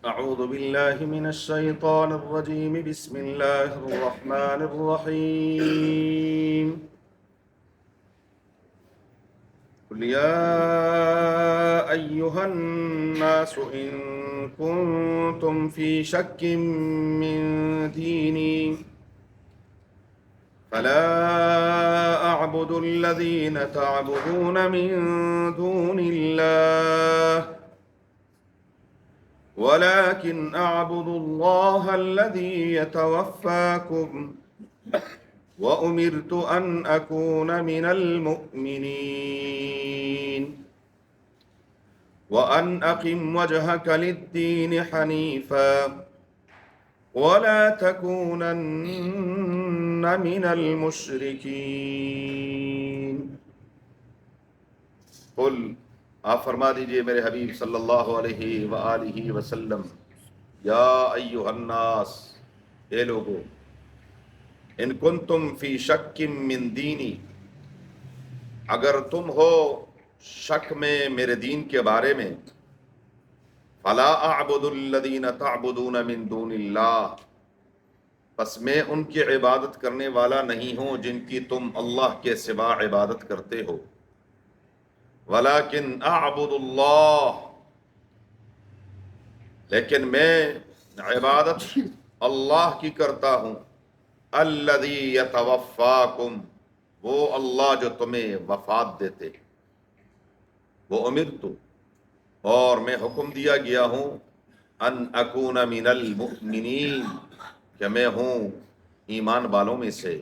أعوذ بالله من الشيطان الرجيم بسم الله الرحمن الرحيم قل يا أيها الناس إن كنتم في شك من ديني فلا أعبد الذين تعبدون من دون الله ولكن أعبد الله الذي يتوفاكم وأمرت أن أكون من المؤمنين وأن أقم وجهك للدين حنيفا ولا تكونن من المشركين قل آپ فرما دیجئے میرے حبیب صلی اللہ علیہ وآلہ وسلم، یا ایہا الناس، اے لوگو، ان کنتم فی شک من دینی، اگر تم ہو شک میں میرے دین کے بارے میں، فلا اعبد الذین تعبدون من دون اللہ، پس میں ان کی عبادت کرنے والا نہیں ہوں جن کی تم اللہ کے سوا عبادت کرتے ہو، ولیکن اعبد اللہ، لیکن میں عبادت اللہ کی کرتا ہوں، الذی یتوفاکم، وہ اللہ جو تمہیں وفات دیتے، وہ امرت، اور میں حکم دیا گیا ہوں، ان اکون من المؤمنین، کہ میں ہوں ایمان والوں میں سے،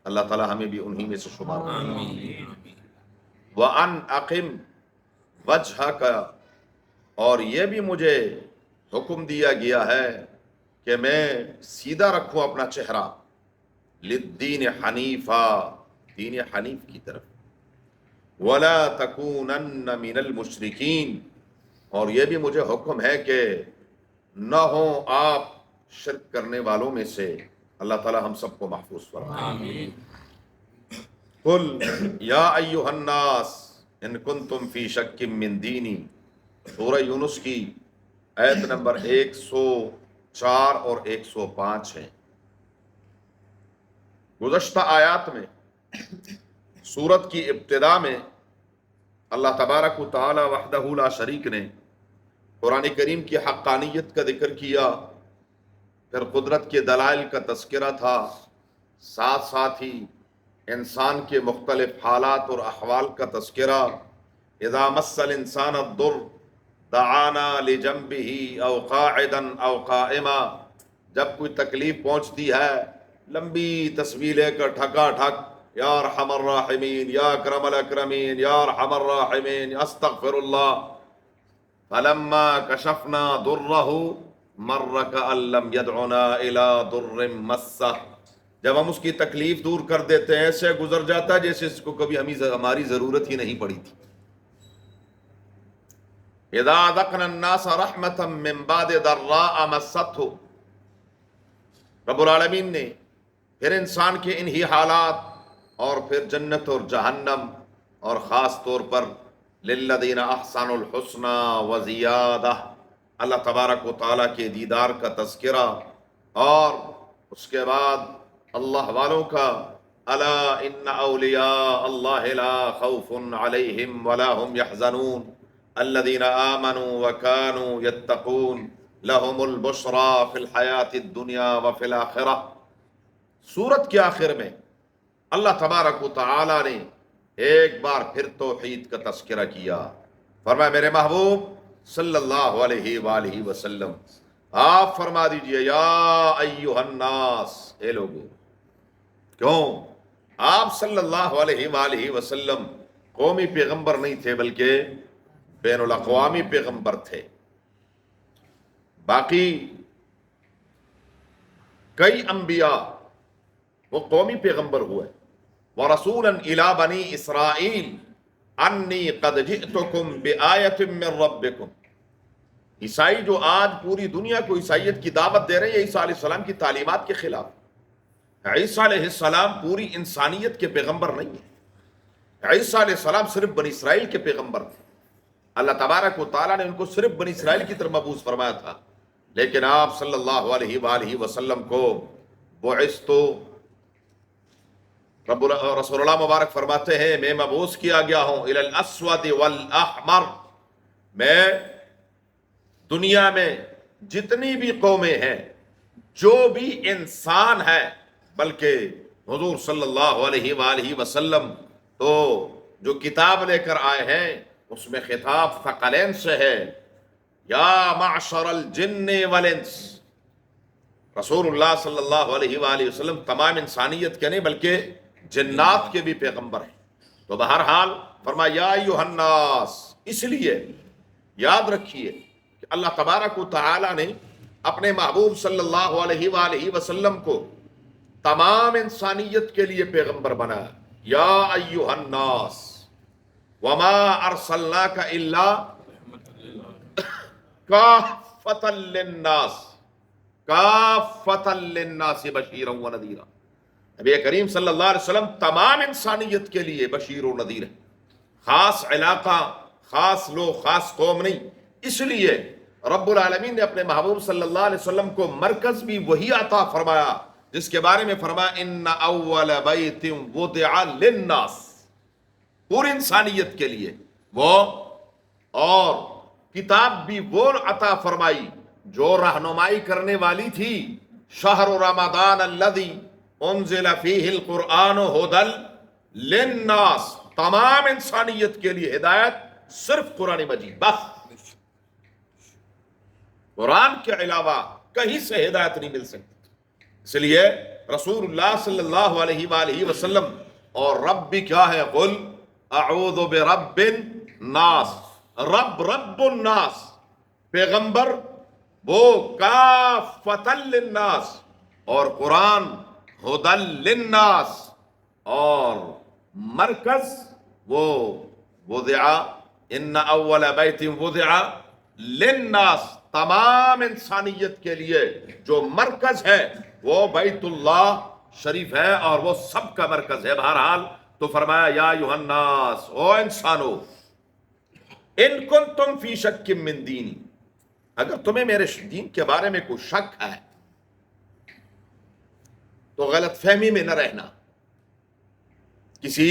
اللہ تعالی ہمیں بھی انہی میں سے شمار کرے۔ وَأَنْ أَقِمْ وَجْهَكَ، اور یہ بھی مجھے حکم دیا گیا ہے کہ میں سیدھا رکھوں اپنا چہرہ، لِلدِّينِ حنیفا، دین حنیف کی طرف، وَلَا تَكُونَنَّ مِنَ الْمُشْرِكِينَ، اور یہ بھی مجھے حکم ہے کہ نہ ہوں آپ شرک کرنے والوں میں سے، اللہ تعالی ہم سب کو محفوظ فرمائے۔ قل یا ایہا الناس ان کنتم فی شک من دینی، سورہ یونس کی آیت نمبر 104 اور 105 ہیں۔ گزشتہ آیات میں سورت کی ابتدا میں اللہ تبارک و تعالی وحدہ لا شریک نے قرآن کریم کی حقانیت کا ذکر کیا، پھر قدرت کے دلائل کا تذکرہ تھا، ساتھ ساتھ ہی انسان کے مختلف حالات اور احوال کا تذکرہ، اذا مس الانسان الضر دعانا لجنبہ او قاعدا او قائما، جب کوئی تکلیف پہنچتی ہے لمبی تصویر لے کر ٹھکا ٹھک، یا ارحم الراحمین، یا اکرم الاکرمین، یا ارحم الراحمین، استغفر اللہ، فلما کشفنا ضرہ مر کأن لم يدعنا الى ضر مسہ، جب ہم اس کی تکلیف دور کر دیتے ہیں ایسے گزر جاتا ہے جیسے اس کو کبھی ہماری ضرورت ہی نہیں پڑی تھی۔ اذا اذقنا الناس رحمتا من بعد ضراء مسته، رب العالمین نے پھر انسان کے انہی حالات اور پھر جنت اور جہنم اور خاص طور پر للذین احسنوا الحسنى وزیادہ، اللہ تبارک و تعالیٰ کے دیدار کا تذکرہ، اور اس کے بعد اللہ والوں کا الا ان اولیاء اللہ لا خوف علیہم ولا هم يحزنون الذین آمنوا وكانوا يتقون لهم البشرى فی الحیاۃ الدنیا وفی الآخرہ۔ سورت کے آخر میں اللہ تبارک و تعالی نے ایک بار پھر توحید کا تذکرہ کیا، فرمایا میرے محبوب صلی اللہ علیہ وآلہ وسلم آپ فرما دیجئے یا ایہا الناس، اے لوگو، کیوں؟ آپ صلی اللہ علیہ وآلہ وسلم قومی پیغمبر نہیں تھے بلکہ بین الاقوامی پیغمبر تھے۔ باقی کئی انبیاء وہ قومی پیغمبر ہوئے، وَرَسُولًا إِلَى بَنِي إِسْرَائِيلَ أَنِّي قَدْ جِئْتُكُمْ بِآيَةٍ مِّن رَبِّكُمْ، عیسائی جو آج پوری دنیا کو عیسائیت کی دعوت دے رہے ہیں، عیسیٰ علیہ السلام کی تعلیمات کے خلاف۔ عیسیٰ علیہ السلام پوری انسانیت کے پیغمبر نہیں ہیں، عیسیٰ علیہ السلام صرف بنی اسرائیل کے پیغمبر تھے، اللہ تبارک و تعالیٰ نے ان کو صرف بنی اسرائیل کی طرف مبعوث فرمایا تھا، لیکن آپ صلی اللہ علیہ وآلہ وسلم کو بعثت، رسول اللہ مبارک فرماتے ہیں میں مبعوث کیا گیا ہوں الی الاسود والاحمر، میں دنیا میں جتنی بھی قومیں ہیں، جو بھی انسان ہے، بلکہ حضور صلی اللہ علیہ وآلہ وسلم تو جو کتاب لے کر آئے ہیں اس میں خطاب ثقلین سے ہے، یا معشر الجن والانس، رسول اللہ صلی اللہ علیہ وآلہ وسلم تمام انسانیت کے نہیں بلکہ جنات کے بھی پیغمبر ہیں۔ تو بہرحال فرمایا یا ایھا الناس، اس لیے یاد رکھیے کہ اللہ تبارک و تعالی نے اپنے محبوب صلی اللہ علیہ وآلہ وسلم کو تمام انسانیت کے لیے پیغمبر بنایا، یا ایھا الناس وما ارسلناک الا کافۃ للناس، کافۃ للناس بشیرا ونذیرا، نبی کریم صلی اللہ علیہ وسلم تمام انسانیت کے لیے بشیر و نذیر ہے، خاص علاقہ، خاص لوگ، خاص قوم نہیں۔ اس لیے رب العالمین نے اپنے محبوب صلی اللہ علیہ وسلم کو مرکز بھی وہی عطا فرمایا جس کے بارے میں فرمایا ان اول بیت وضع للناس، پوری انسانیت کے لیے وہ، اور کتاب بھی وہ عطا فرمائی جو رہنمائی کرنے والی تھی، شہر رمضان الذی انزل فیہ القرآن ھدی للناس، تمام انسانیت کے لیے ہدایت صرف قرآن مجید، بس قرآن کے علاوہ کہیں سے ہدایت نہیں مل سکتی۔ اس لیے رسول اللہ صلی اللہ علیہ وآلہ وسلم اور رب بھی کیا ہے، قل اعوذ برب الناس، رب رب الناس، پیغمبر وہ کافۃ للناس، اور قرآن ھدی للناس، اور مرکز وہ وضع ان اول بیت وضع للناس، تمام انسانیت کے لیے جو مرکز ہے وہ بیت اللہ شریف ہے، اور وہ سب کا مرکز ہے۔ بہرحال تو فرمایا یا ایھا الناس، او انسانو، ان کنتم فی شک من دینی، اگر تمہیں میرے دین کے بارے میں کوئی شک ہے تو غلط فہمی میں نہ رہنا، کسی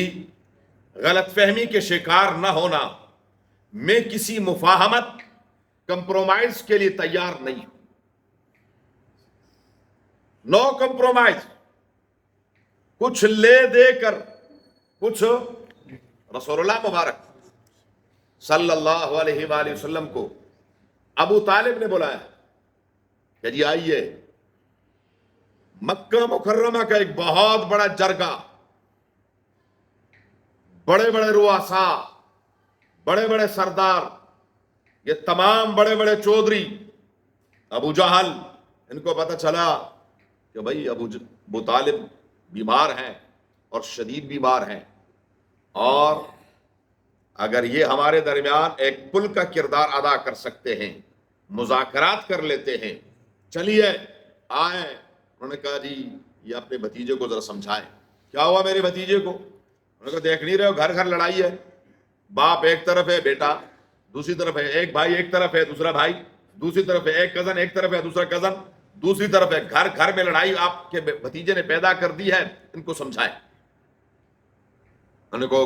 غلط فہمی کے شکار نہ ہونا، میں کسی مفاہمت، کمپرومائز کے لیے تیار نہیں ہوں، نو کمپرومائز، کچھ لے دے کر کچھ۔ رسول اللہ مبارک صلی اللہ علیہ وآلہ وسلم کو ابو طالب نے بلایا کہ جی آئیے، مکہ مکرمہ کا ایک بہت بڑا جرگہ، بڑے بڑے رؤساء، بڑے بڑے سردار، یہ تمام بڑے بڑے چودھری، ابو جہل، ان کو پتہ چلا کہ بھئی ابو طالب بیمار ہیں اور شدید بیمار ہیں، اور اگر یہ ہمارے درمیان ایک پل کا کردار ادا کر سکتے ہیں، مذاکرات کر لیتے ہیں، چلیے آئیں۔ انہوں نے کہا جی یہ اپنے بھتیجے کو ذرا سمجھائیں۔ کیا ہوا میرے بھتیجے کو؟ انہوں نے کہا دیکھ نہیں رہے ہو، گھر گھر لڑائی ہے، باپ ایک طرف ہے، بیٹا دوسری طرف ہے، ایک بھائی ایک طرف ہے، دوسرا بھائی دوسری طرف ہے، ایک کزن ایک طرف ہے، دوسرا کزن دوسری طرف ہے، گھر گھر میں لڑائی آپ کے بھتیجے نے پیدا کر دی ہے، ان کو سمجھائیں۔ انہوں نے کہا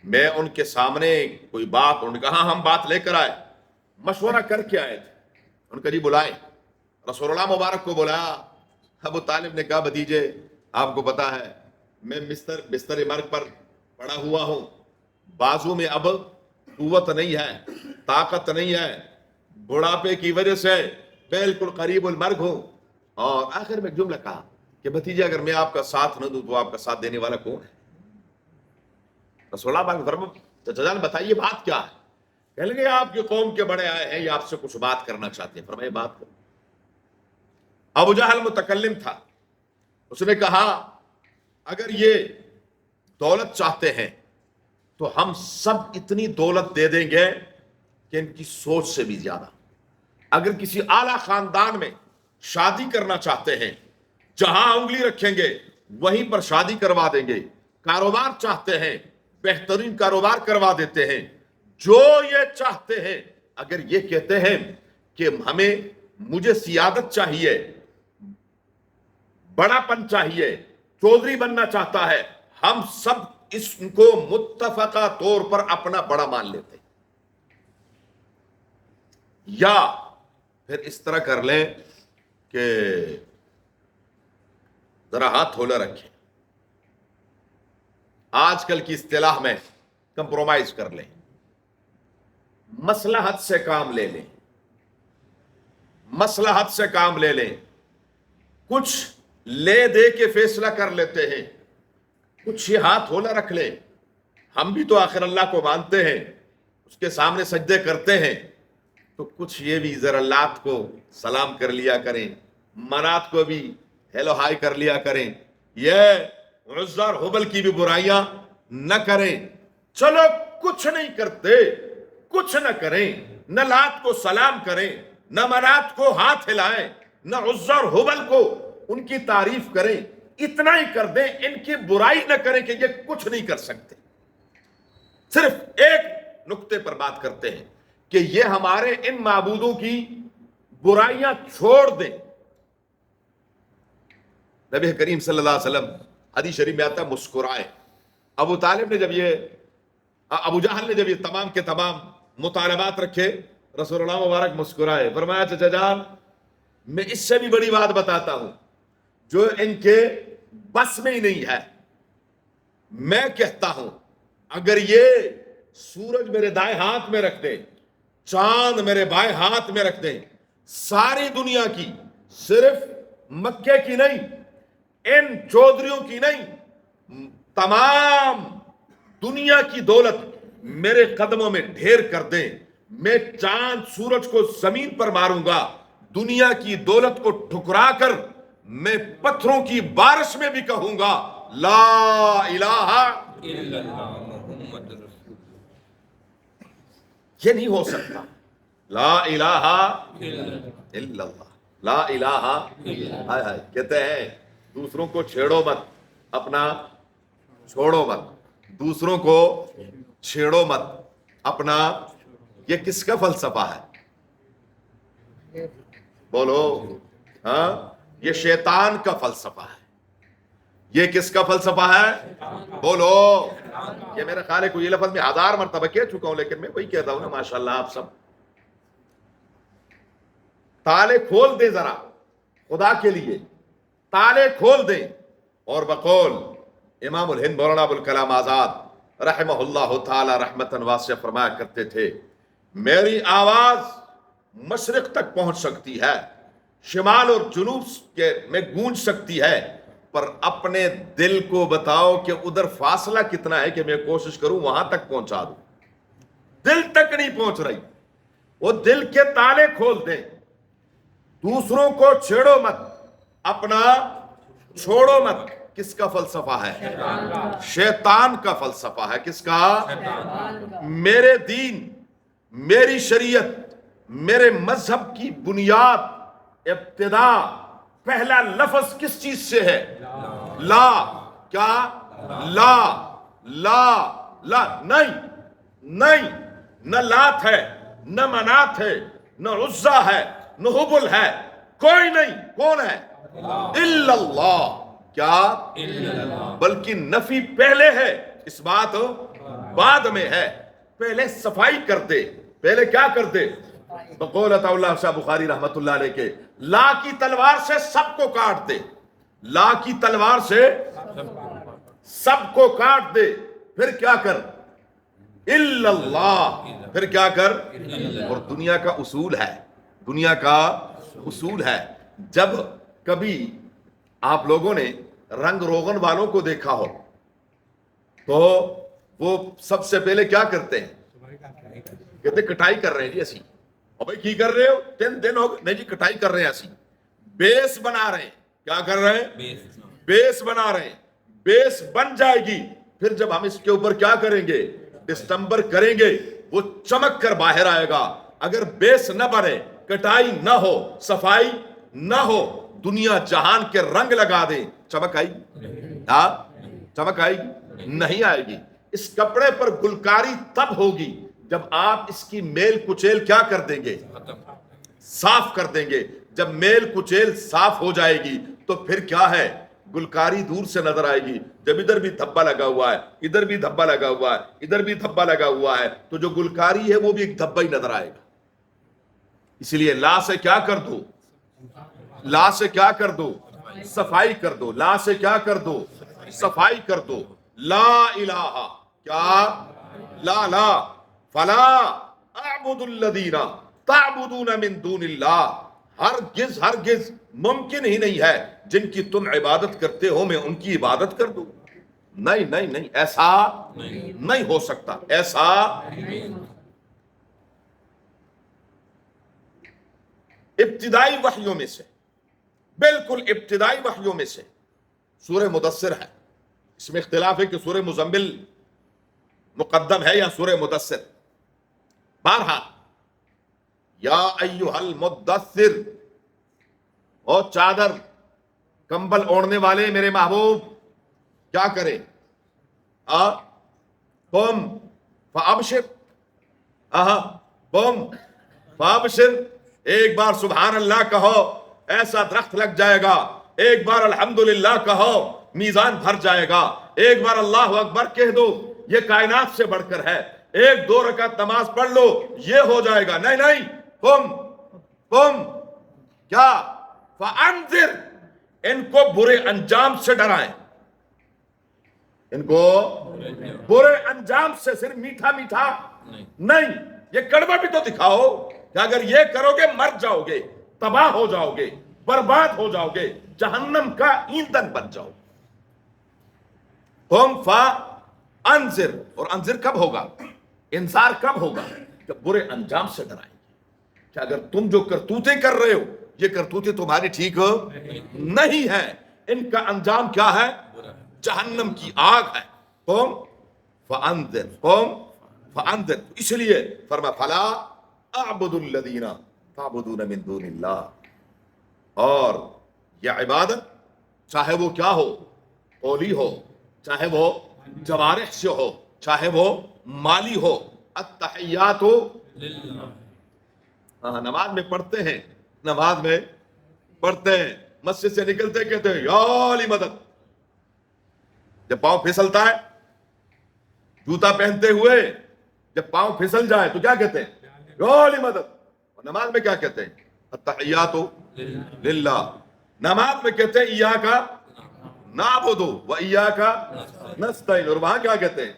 میں ان کے سامنے کوئی بات، انہوں نے کہا ہاں ہم بات لے کر آئے، مشورہ کر کے آئے تھے۔ انہوں نے کہا جی بلائیں، رسول اللہ مبارک کو بلایا۔ ابو طالب نے کہا بھتیجے آپ کو پتا ہے میں بستر مرگ پر پڑا ہوا ہوں، بازو میں اب قوت نہیں ہے، طاقت نہیں ہے، بڑھاپے کی وجہ سے بالکل قریب المرگ ہوں، اور آخر میں ایک جملہ کہا کہ بھتیجے اگر میں آپ کا ساتھ نہ دوں تو آپ کا ساتھ دینے والا کون ہے؟ رسول اللہ نے فرمایا چچا جان بتائیے بات کیا ہے؟ کہنے لگے آپ کی قوم کے بڑے آئے ہیں، یہ آپ سے کچھ بات کرنا چاہتے ہیں۔ فرمایا بات کرو۔ ابو جہل متکلم تھا، اس نے کہا اگر یہ دولت چاہتے ہیں تو ہم سب اتنی دولت دے دیں گے کہ ان کی سوچ سے بھی زیادہ۔ اگر کسی اعلیٰ خاندان میں شادی کرنا چاہتے ہیں، جہاں انگلی رکھیں گے وہیں پر شادی کروا دیں گے، کاروبار چاہتے ہیں بہترین کاروبار کروا دیتے ہیں. جو یہ چاہتے ہیں, اگر یہ کہتے ہیں کہ مجھے سیادت چاہیے, بڑا پن چاہیے, چودھری بننا چاہتا ہے, ہم سب اس کو متفقہ طور پر اپنا بڑا مان لیتے ہیں. یا پھر اس طرح کر لیں کہ ذرا ہاتھ تھولا رکھیں, آج کل کی اصطلاح میں کمپرومائز کر لیں, مصلحت سے کام لے لیں, مصلحت سے کام لے لیں, کچھ لے دے کے فیصلہ کر لیتے ہیں, کچھ یہ ہاتھ تھولا رکھ لیں. ہم بھی تو آخر اللہ کو مانتے ہیں, اس کے سامنے سجدے کرتے ہیں, تو کچھ یہ بھی ذرا لات کو سلام کر لیا کریں, منات کو بھی ہیلو ہائی کر لیا کریں, یہ عزا اور حبل کی بھی برائیاں نہ کریں. چلو کچھ نہیں کرتے, کچھ نہ کریں, نہ لات کو سلام کریں, نہ منات کو ہاتھ ہلائیں, نہ عزا اور حبل کو ان کی تعریف کریں, اتنا ہی کر دیں, ان کی برائی نہ کریں کہ یہ کچھ نہیں کر سکتے. صرف ایک نقطے پر بات کرتے ہیں کہ یہ ہمارے ان معبودوں کی برائیاں چھوڑ دیں. نبی کریم صلی اللہ علیہ وسلم حدیث شریف میں آتا ہے مسکرائے. ابو جہل نے جب یہ تمام کے تمام مطالبات رکھے, رسول اللہ مبارک مسکرائے, فرمایا چچا جان میں اس سے بھی بڑی بات بتاتا ہوں جو ان کے بس میں ہی نہیں ہے. میں کہتا ہوں اگر یہ سورج میرے دائیں ہاتھ میں رکھ دیں, چاند میرے بائیں ہاتھ میں رکھ دیں, ساری دنیا کی, صرف مکے کی نہیں, ان چودھریوں کی نہیں, تمام دنیا کی دولت میرے قدموں میں ڈھیر کر دیں, میں چاند سورج کو زمین پر ماروں گا, دنیا کی دولت کو ٹھکرا کر میں پتھروں کی بارش میں بھی کہوں گا لا الہ الا اللہ محمد رسول. یہ نہیں ہو سکتا. لا الہ الا اللہ, لا الہ. کہتے ہیں دوسروں کو چھیڑو مت, اپنا چھوڑو مت, دوسروں کو چھیڑو مت, اپنا. یہ کس کا فلسفہ ہے؟ بولو. ہاں, یہ شیطان کا فلسفہ ہے. یہ کس کا فلسفہ ہے؟ بولو. یہ میرے خیال ہے کوئی یہ لفظ میں 1000 مرتبہ کہہ چکا ہوں, لیکن میں وہی کہتا ہوں نا. ماشاءاللہ آپ سب تالے کھول دیں ذرا, خدا کے لیے تالے کھول دیں. اور بقول امام الہند مولانا ابوالکلام آزاد رحمہ اللہ تعالی رحمتاً واسعہ فرمایا کرتے تھے, میری آواز مشرق تک پہنچ سکتی ہے, شمال اور جنوب میں گونج سکتی ہے, پر اپنے دل کو بتاؤ کہ ادھر فاصلہ کتنا ہے کہ میں کوشش کروں وہاں تک پہنچا دوں. دل تک نہیں پہنچ رہی. وہ دل کے تالے کھول دیں. دوسروں کو چھیڑو مت, اپنا چھوڑو مت. کس کا فلسفہ ہے؟ شیطان کا فلسفہ ہے. کس کا؟ میرے دین, میری شریعت, میرے مذہب کی بنیاد, ابتدا, پہلا لفظ کس چیز سے ہے؟ لا. کیا؟ لا. لا. لا. نہیں, نہ لات ہے, نہ منات ہے, نہ عزا ہے, نہ حبل ہے, کوئی نہیں. کون ہے؟ الا اللہ. کیا؟ بلکہ نفی پہلے ہے, اس بات بعد میں ہے. پہلے صفائی کر دے. پہلے کیا کر دے؟ بقول عطا اللہ شاہ بخاری رحمت اللہ علیہ کے, لا کی تلوار سے سب کو کاٹ دے. لا کی تلوار سے سب کو کاٹ دے. پھر کیا کر؟ الا اللہ. پھر کیا کر؟ اور دنیا کا اصول ہے, دنیا کا اصول ہے. جب کبھی آپ لوگوں نے رنگ روغن والوں کو دیکھا ہو تو وہ سب سے پہلے کیا کرتے ہیں؟ کہتے کٹائی کر رہے ہیں جی اسی. اور بھائی کی کر رہے ہو؟ 3 دن ہو گئے. نہیں جی کٹائی کر رہے ہیں اسی. بیس بنا رہے ہیں. کیا کر رہے ہیں؟ بیس بنا رہے ہیں. بیس بن جائے گی, پھر جب ہم اس کے اوپر کیا کریں گے؟ ڈسٹمبر کریں گے, وہ چمک کر باہر آئے گا. اگر بیس نہ بنے, کٹائی نہ ہو, صفائی نہ ہو, دنیا جہان کے رنگ لگا دیں, چمک آئی؟ ہاں چمک آئی گی. نہیں آئے گی. اس کپڑے پر گلکاری تب ہوگی جب آپ اس کی میل کچیل کیا کر دیں گے؟ صاف کر دیں گے. جب میل کچیل صاف ہو جائے گی تو پھر کیا ہے؟ گلکاری دور سے نظر آئے گی. جب ادھر بھی دھبا لگا ہوا ہے, ادھر بھی دھبا لگا ہوا ہے, ادھر بھی دھبا لگا ہوا ہے, تو جو گلکاری ہے وہ بھی ایک دھبا ہی نظر آئے گا. اس لیے لا سے کیا کر دو؟ لا سے کیا کر دو؟ صفائی کر دو. لا سے کیا کر دو؟ صفائی کر دو. لا الہ, کیا؟ لا فلا اعبد الذین تعبدون من دون اللہ. ہرگز ممکن ہی نہیں ہے جن کی تم عبادت کرتے ہو میں ان کی عبادت کر دوں. نہیں, ایسا نہیں ہو سکتا, ایسا. ابتدائی وحیوں میں سے, بالکل ابتدائی وحیوں میں سے سورہ مدثر ہے. اس میں اختلاف ہے کہ سورہ مزمل مقدم ہے یا سورہ مدثر. بہرحال یا ایھا المدثر, او چادر کمبل اوڑھنے والے میرے محبوب, کیا کرے؟ قم فابشر, قم فابشر. ایک بار سبحان اللہ کہو, ایسا درخت لگ جائے گا. ایک بار الحمدللہ کہو, میزان بھر جائے گا. ایک بار اللہ اکبر کہہ دو, یہ کائنات سے بڑھ کر ہے. ایک 2 رکعت نماز پڑھ لو, یہ ہو جائے گا. نہیں, قم کیا؟ فانذر, ان کو برے انجام سے ڈرائیں. ان کو برے انجام سے, صرف میٹھا نہیں, یہ کڑوا بھی تو دکھاؤ کہ اگر یہ کرو گے مر جاؤ گے, تباہ ہو جاؤ گے, برباد ہو جاؤ گے, جہنم کا ایندھن بن جاؤ. قم فانذر, اور انذر کب ہوگا؟ انذار کب ہوگا؟ جب برے انجام سے ڈرائیں گے کہ اگر تم جو کرتوتیں کر رہے ہو, یہ کرتوتیں تمہاری ٹھیک نہیں ہے, ان کا انجام کیا ہے؟ جہنم کی آگ ہے. قم فانذر. اس لیے فرما فلا اعبد الذین تعبدون من دون اللہ. اور یہ عبادت چاہے وہ کیا ہو, قولی ہو, چاہے وہ جوارح سے ہو, چاہے وہ مالی ہو. التحیات نماز میں پڑھتے ہیں, مسجد سے نکلتے کہتے ہیں یا علی مدد. جب پاؤں پھسلتا ہے, جوتا پہنتے ہوئے جب پاؤں پھسل جائے تو کیا کہتے ہیں؟ یا علی مدد. اور نماز میں کیا کہتے ہیں؟ التحیات للہ. نماز میں کہتے ہیں ایاک نعبد و ایاک نستعین. اور وہاں کیا کہتے ہیں؟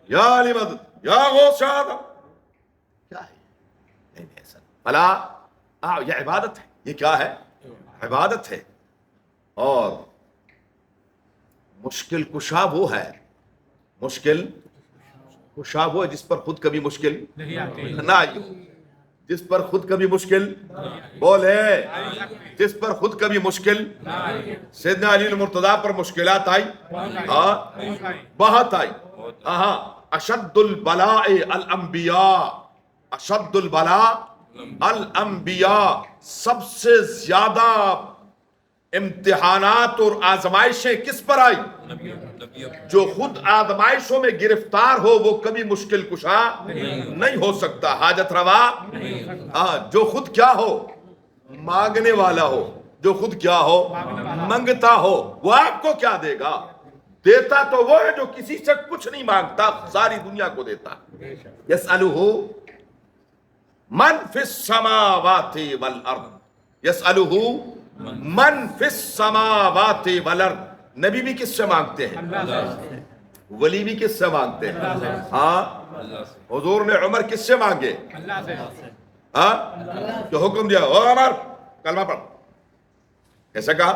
یا علی مدد, یا غوث آدم. کیا ہے؟ فلا, یہ عبادت ہے. یہ کیا ہے؟ عبادت ہے. اور مشکل کشا وہ ہے, مشکل کشا وہ ہے جس پر خود کبھی مشکل نہ آئی ہو, جس پر خود کبھی مشکل بولے, جس پر خود کبھی مشکل. سیدنا علی المرتضیٰ پر مشکلات آئی, بہت آئی. اشد البلاء الانبیاء, اشد البلاء الانبیاء. سب سے زیادہ امتحانات اور آزمائشیں کس پر آئی؟ جو خود آزمائشوں میں گرفتار ہو وہ کبھی مشکل کشا نہیں ہو سکتا, حاجت روا. جو خود کیا ہو, مانگنے والا ہو, جو خود کیا ہو, منگتا ہو, وہ آپ کو کیا دے گا؟ دیتا تو وہ ہے جو کسی سے کچھ نہیں مانگتا, ساری دنیا کو دیتا. یسألہ من فی السماوات والارض, یسألہ من فی السماوات والارض. نبی بھی کس سے مانگتے ہیں؟ ولی بھی کس سے مانگتے ہیں؟ حضور نے عمر کس سے مانگے؟ جو حکم دیا, او عمر کلمہ پڑھ, کیسے کہا؟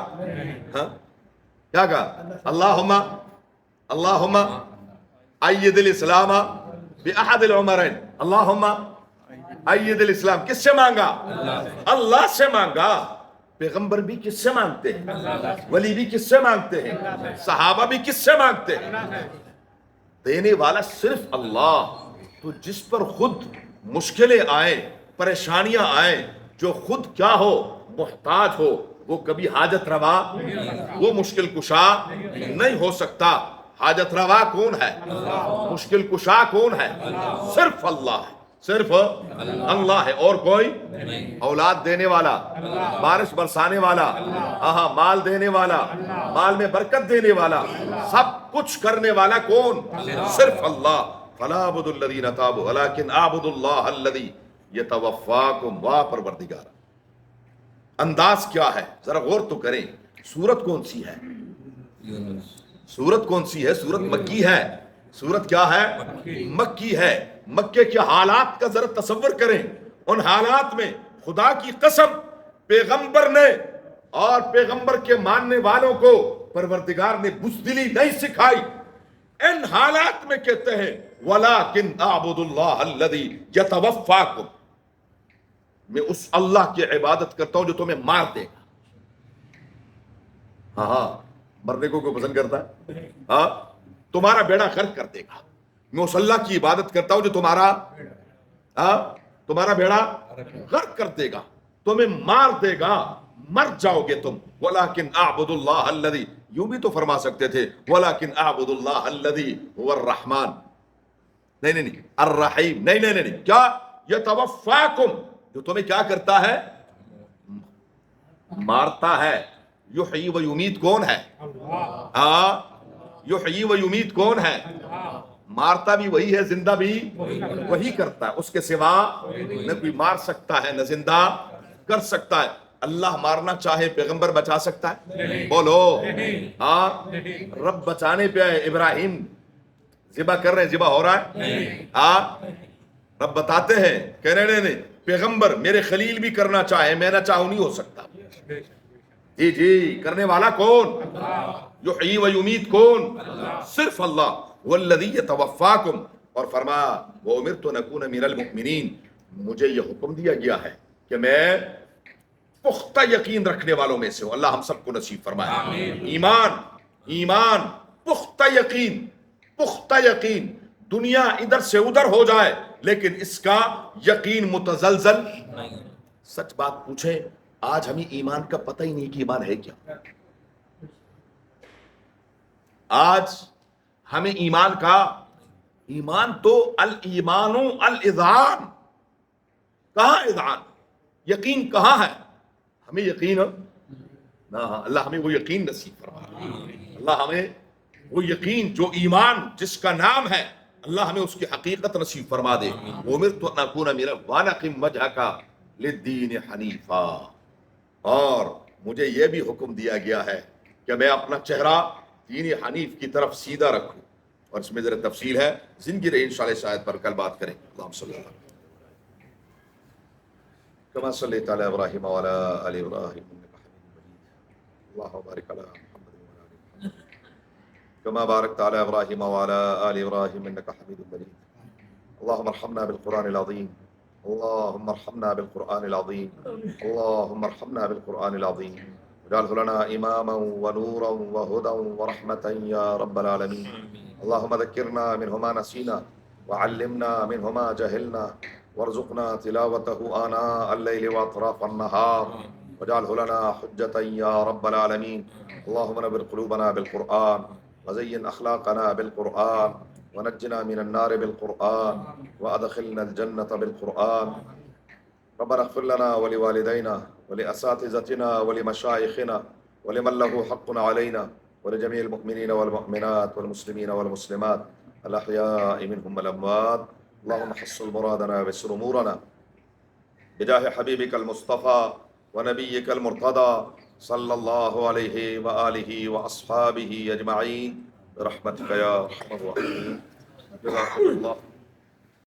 کیا کہا؟ اللہم اید الاسلام باحد العمرین. اللہم اید الاسلام. کس سے مانگا؟ اللہ سے مانگا. پیغمبر بھی کس سے مانگتے ہیں؟ ولی بھی کس سے مانگتے ہیں؟ صحابہ بھی کس سے مانگتے ہیں؟ دینے والا صرف اللہ. تو جس پر خود مشکلیں آئیں, پریشانیاں آئیں, جو خود کیا ہو, محتاج ہو, وہ کبھی حاجت روا، وہ مشکل کشا نہیں ہو سکتا۔ حاجت روا کون ہے؟ مشکل کشا کون ہے؟ صرف اللہ ہے، صرف اللہ ہے، اور کوئی؟ اولاد دینے والا، بارش برسانے والا، مال دینے والا، مال میں برکت دینے والا، سب کچھ کرنے والا کون؟ صرف اللہ۔ فلا اعبد الذین تابوا ولکن اعبد اللہ الذی یتوفاکم۔ واہ پروردگار، انداز کیا ہے، ذرا غور تو کریں۔ سورت کون سی ہے؟ سورت کون سی ہے؟ سورت مکی ہے۔ سورت کیا ہے؟ مکی ہے۔ مکے کے حالات کا ذرا تصور کریں۔ ان حالات میں خدا کی قسم پیغمبر نے اور پیغمبر کے ماننے والوں کو پروردگار نے بزدلی نہیں سکھائی۔ ان حالات میں کہتے ہیں وَلَٰكِنْ أَعْبُدُ اللَّهَ الَّذِي يَتَوَفَّاكُمْ، میں اس اللہ کی عبادت کرتا ہوں جو تمہیں مار دے گا۔ مرنے کو کوئی پسند کرتا ہے؟ تمہارا بیڑا غرق کر دے گا۔ میں اس اللہ کی عبادت کرتا ہوں جو تمہارا بیڑا غرق کر دے گا، تمہیں مار دے گا، مر جاؤ گے تم۔ وَلَٰكِنْ أَعْبُدُ اللَّهَ الَّذِي، یوں بھی تو فرما سکتے تھے وَلَٰكِنْ أَعْبُدُ اللَّهَ الَّذِي هُوَ الرَّحْمَٰنُ، نہیں الرحیم، نہیں کیا؟ یتوفاکم، جو تمہیں کیا کرتا ہے؟ مارتا ہے۔ یحیی و یمیت کون ہے؟ یحیی و یمیت کون ہے؟ مارتا بھی وہی ہے، زندہ بھی وہی کرتا ہے، اس کے سوا نہ کوئی مار سکتا ہے نہ زندہ کر سکتا ہے۔ اللہ مارنا چاہے پیغمبر بچا سکتا ہے؟ بولو رب بچانے پہ ابراہیم ذبح کر رہے ہیں، ذبح ہو رہا ہے؟ رب بتاتے ہیں، کہہ رہے نہیں پیغمبر میرے خلیل بھی کرنا چاہے، میں نہ چاہوں نہیں ہو سکتا۔ جی کرنے والا کون؟ یحیی و یمیت کون؟ صرف اللہ۔ والذی یتوفاکم، اور فرمایا وَأُمِرْتُ أَنْ أَكُونَ مِنَ الْمُؤْمِنِينَ، مجھے یہ حکم دیا گیا ہے کہ میں پختہ یقین رکھنے والوں میں سے ہوں۔ اللہ ہم سب کو نصیب فرمائے ایمان، پختہ یقین، پختہ یقین۔ دنیا ادھر سے ادھر ہو جائے لیکن اس کا یقین متزلزل نہیں۔ سچ بات پوچھیں، آج ہمیں ایمان کا پتہ ہی نہیں کہ ایمان ہے کیا۔ آج ہمیں ایمان تو الایمان الاذعان، کہاں اذعان؟ یقین کہاں ہے؟ ہمیں یقین نہ، اللہ ہمیں وہ یقین نصیب فرمائے۔ اللہ ہمیں وہ یقین جو ایمان جس کا نام ہے، اللہ ہمیں اس کی حقیقت نصیب فرما دے۔ وَأُمِرْتُ أَنْ أَكُونَ مِنَ وَأَقِمْ وَجْهَكَ لِلدِّينِ حَنِيفًا، اور مجھے یہ بھی حکم دیا گیا ہے کہ میں اپنا چہرہ دین حنیف کی طرف سیدھا رکھوں، اور اس میں ذرا تفصیل ہے، زندگی رہی انشاءاللہ اس آیت پر کل بات کریں۔ اللہم صلی اللہ کما صلیت علی ابراہیم وعلی آل ابراہیم انک حمید مجید، اللہم بارک علی محمد وعلی آل محمد کما بارکت علی ابراہیم وعلی آل ابراہیم انک حمید مجید۔ اللہم ارحمنا بالقرآن العظیم، اللہم ارحمنا بالقرآن العظیم، اللہم ارحمنا بالقرآن العظیم، واجعله لنا اماما ونورا وهدى ورحمة یا رب العالمین۔ اللہم ذکرنا منہ ما نسینا وعلمنا منہ ما جہلنا وارزقنا تلاوته آناء اللیل واطراف النہار واجعله لنا حجة یا رب العالمین۔ اللہم نور قلوبنا بالقرآن وزین اخلاقنا بالقرآن ونجنا من النار بالقرآن وادخلنا الجنة بالقرآن۔ ربنا اغفر لنا ولوالدينا ولأساتذتنا ولمشايخنا ولمن له حق علينا ولجميع المؤمنين والمؤمنات والمسلمين والمسلمات الأحياء منهم والأموات۔ اللهم حصل مرادنا ويسر أمورنا بجاه حبيبك المصطفى ونبيك المرتضى صلى الله عليه وآله وأصحابه أجمعين برحمتك يا أرحم الراحمين۔ جزاكم الله